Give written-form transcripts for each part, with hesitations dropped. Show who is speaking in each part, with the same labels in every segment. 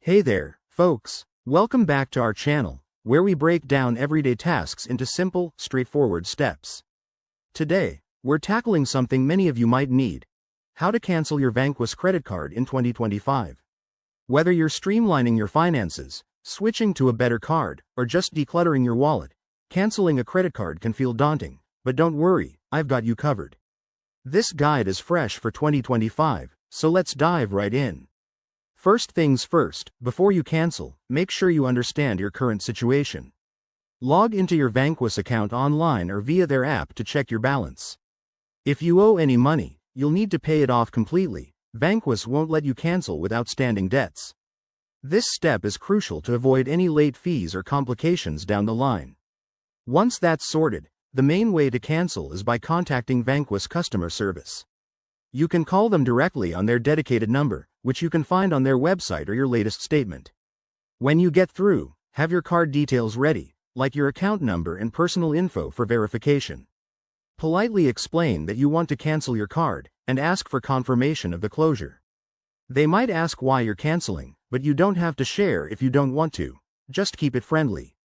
Speaker 1: Hey there, folks. Welcome back to our channel, where we break down everyday tasks into simple, straightforward steps. Today, we're tackling something many of you might need: how to cancel your Vanquis credit card in 2025. Whether you're streamlining your finances, switching to a better card, or just decluttering your wallet, canceling a credit card can feel daunting, but don't worry, I've got you covered. This guide is fresh for 2025, so let's dive right in. First things first, before you cancel, make sure you understand your current situation. Log into your Vanquis account online or via their app to check your balance. If you owe any money, you'll need to pay it off completely. Vanquis won't let you cancel with outstanding debts. This step is crucial to avoid any late fees or complications down the line. Once that's sorted, the main way to cancel is by contacting Vanquis customer service. You can call them directly on their dedicated number, which you can find on their website or your latest statement. When you get through, have your card details ready, like your account number and personal info for verification. Politely explain that you want to cancel your card, and ask for confirmation of the closure. They might ask why you're canceling, but you don't have to share if you don't want to. Just keep it friendly.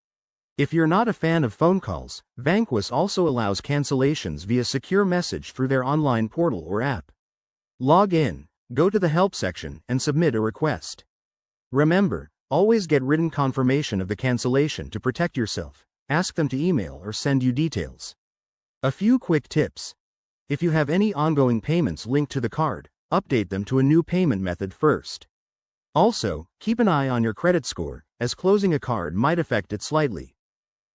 Speaker 1: If you're not a fan of phone calls, Vanquis also allows cancellations via secure message through their online portal or app. Log in, go to the help section, and submit a request. Remember, always get written confirmation of the cancellation to protect yourself. Ask them to email or send you details. A few quick tips. If you have any ongoing payments linked to the card, update them to a new payment method first. Also, keep an eye on your credit score, as closing a card might affect it slightly.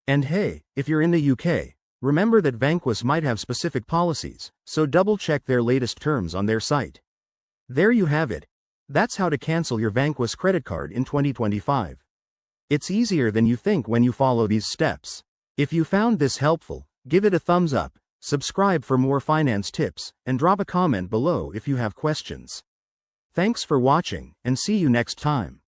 Speaker 1: And hey, if you're in the UK, remember that Vanquis might have specific policies, so double-check their latest terms on their site. There you have it. That's how to cancel your Vanquis credit card in 2025. It's easier than you think when you follow these steps. If you found this helpful, give it a thumbs up, subscribe for more finance tips, and drop a comment below if you have questions. Thanks for watching, and see you next time.